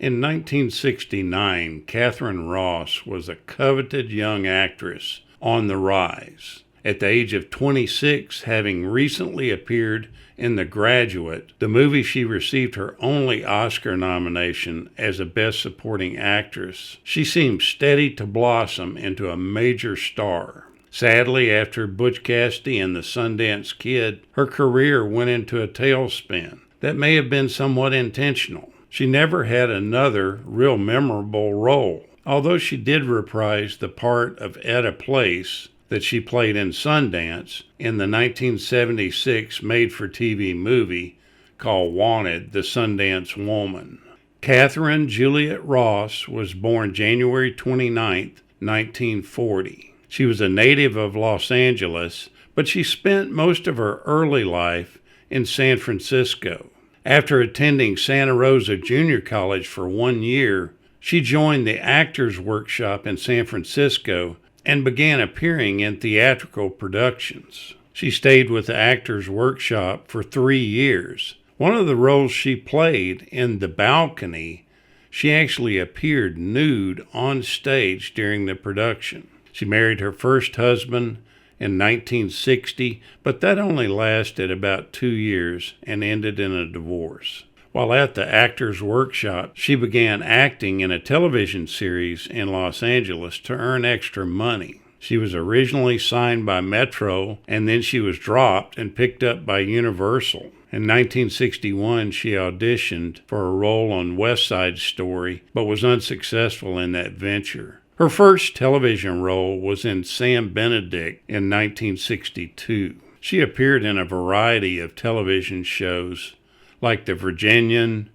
In 1969, Katharine Ross was a coveted young actress on the rise. At the age of 26, having recently appeared in The Graduate, the movie she received her only Oscar nomination as a Best Supporting Actress, she seemed steady to blossom into a major star. Sadly, after Butch Cassidy and the Sundance Kid, her career went into a tailspin that may have been somewhat intentional. She never had another real memorable role, although she did reprise the part of Etta Place that she played in Sundance in the 1976 made-for-TV movie called Wanted, the Sundance Woman. Katharine Juliet Ross was born January 29, 1940. She was a native of Los Angeles, but she spent most of her early life in San Francisco. After attending Santa Rosa Junior College for 1 year, she joined the Actors Workshop in San Francisco and began appearing in theatrical productions. She stayed with the Actors Workshop for 3 years. One of the roles she played in The Balcony, she actually appeared nude on stage during the production. She married her first husband in 1960, but that only lasted about 2 years and ended in a divorce. While at the Actors Workshop, she began acting in a television series in Los Angeles to earn extra money. She was originally signed by Metro, and then she was dropped and picked up by Universal. In 1961, she auditioned for a role on West Side Story, but was unsuccessful in that venture. Her first television role was in Sam Benedict in 1962. She appeared in a variety of television shows like The Virginian,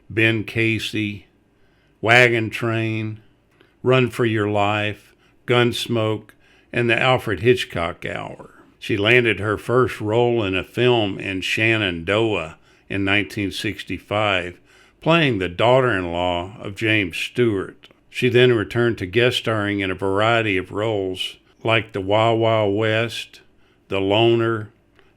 Ben Casey, Wagon Train, Run for Your Life, Gunsmoke, and The Alfred Hitchcock Hour. She landed her first role in a film in Shenandoah in 1965, playing the daughter-in-law of James Stewart. She then returned to guest starring in a variety of roles like The Wild Wild West, The Loner,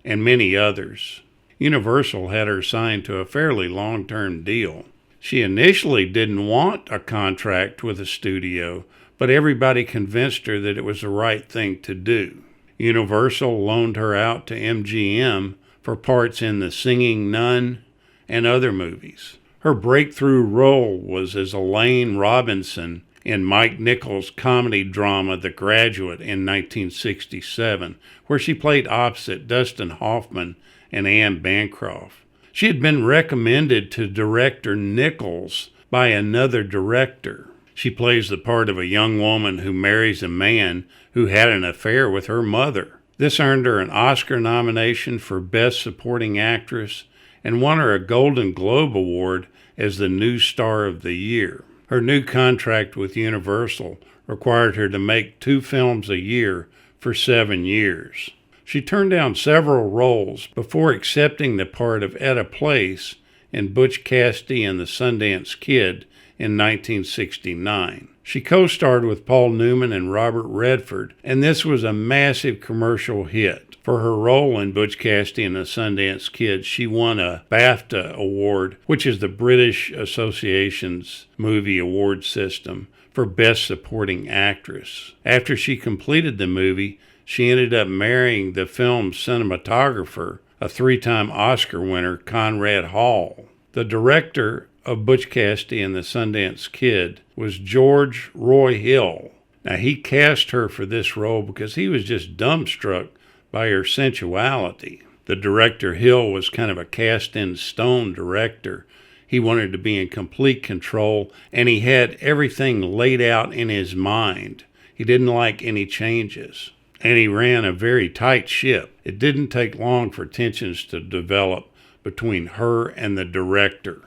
and many others. Universal had her signed to a fairly long-term deal. She initially didn't want a contract with a studio, but everybody convinced her that it was the right thing to do. Universal loaned her out to MGM for parts in The Singing Nun and other movies. Her breakthrough role was as Elaine Robinson in Mike Nichols' comedy drama The Graduate in 1967, where she played opposite Dustin Hoffman and Anne Bancroft. She had been recommended to director Nichols by another director. She plays the part of a young woman who marries a man who had an affair with her mother. This earned her an Oscar nomination for Best Supporting Actress and won her a Golden Globe Award as the New Star of the Year. Her new contract with Universal required her to make 2 films a year for 7 years. She turned down several roles before accepting the part of Etta Place in Butch Cassidy and the Sundance Kid in 1969. She co-starred with Paul Newman and Robert Redford, and this was a massive commercial hit. For her role in Butch Cassidy and the Sundance Kid, she won a BAFTA award, which is the British Association's movie award system, for Best Supporting Actress. After she completed the movie, she ended up marrying the film's cinematographer, a 3-time Oscar winner, Conrad Hall. The director of Butch Cassidy and the Sundance Kid was George Roy Hill. Now, he cast her for this role because he was just dumbstruck by her sensuality. The director, Hill, was kind of a cast-in-stone director. He wanted to be in complete control, and he had everything laid out in his mind. He didn't like any changes, and he ran a very tight ship. It didn't take long for tensions to develop between her and the director.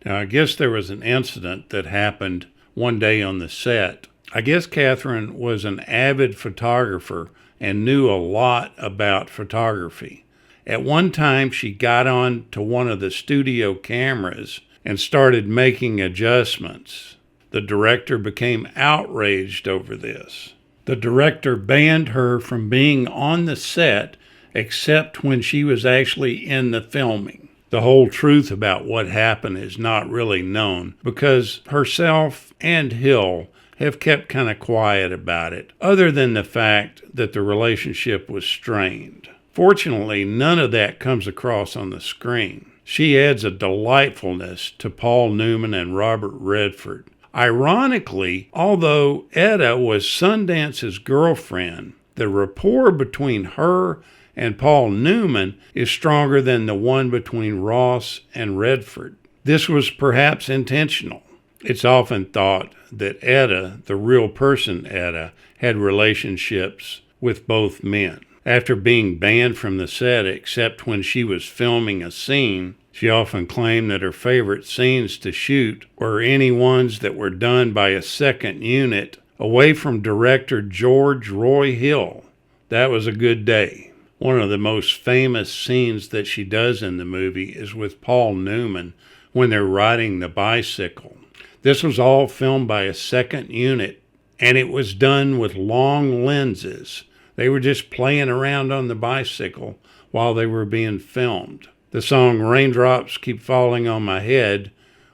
Now, I guess there was an incident that happened one day on the set. I guess Katharine was an avid photographer and knew a lot about photography. At one time, she got on to one of the studio cameras and started making adjustments. The director became outraged over this. The director banned her from being on the set except when she was actually in the filming. The whole truth about what happened is not really known because herself and Hill have kept kind of quiet about it, other than the fact that the relationship was strained. Fortunately, none of that comes across on the screen. She adds a delightfulness to Paul Newman and Robert Redford. Ironically, although Etta was Sundance's girlfriend, the rapport between her and Paul Newman is stronger than the one between Ross and Redford. This was perhaps intentional. It's often thought that Etta, the real person Etta, had relationships with both men. After being banned from the set except when she was filming a scene, she often claimed that her favorite scenes to shoot were any ones that were done by a second unit away from director George Roy Hill. That was a good day. One of the most famous scenes that she does in the movie is with Paul Newman when they're riding the bicycle. This was all filmed by a second unit, and it was done with long lenses. They were just playing around on the bicycle while they were being filmed. The song Raindrops Keep Falling on My Head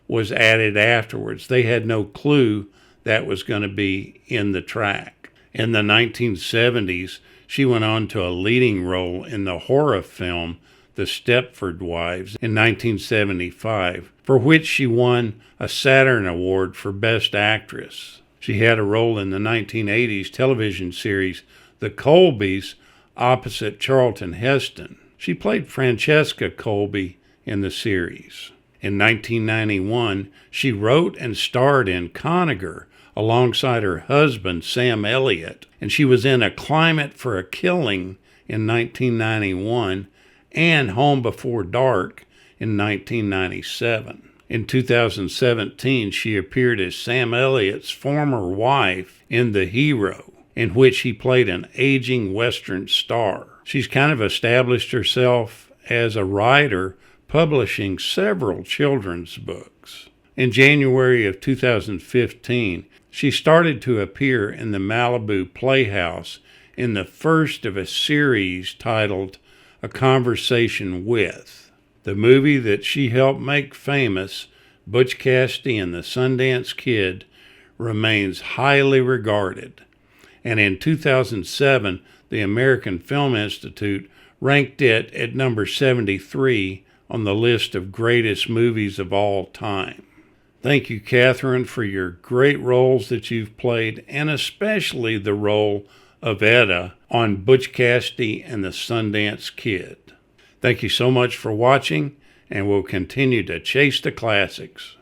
was added afterwards. They had no clue that was going to be in the track. In the 1970s, she went on to a leading role in the horror film The Stepford Wives in 1975, for which she won a Saturn Award for Best Actress. She had a role in the 1980s television series The Colbys opposite Charlton Heston. She played Francesca Colby in the series. In 1991, she wrote and starred in Conager alongside her husband, Sam Elliott, and she was in A Climate for a Killing in 1991 and Home Before Dark in 1997. In 2017, she appeared as Sam Elliott's former wife in The Hero, in which he played an aging Western star. She's kind of established herself as a writer, publishing several children's books. In January of 2015, she started to appear in the Malibu Playhouse in the first of a series titled A Conversation With. The movie that she helped make famous, Butch Cassidy and the Sundance Kid, remains highly regarded. And in 2007, the American Film Institute ranked it at number 73 on the list of greatest movies of all time. Thank you, Katharine, for your great roles that you've played, and especially the role of Etta on Butch Cassidy and the Sundance Kid. Thank you so much for watching, and we'll continue to chase the classics.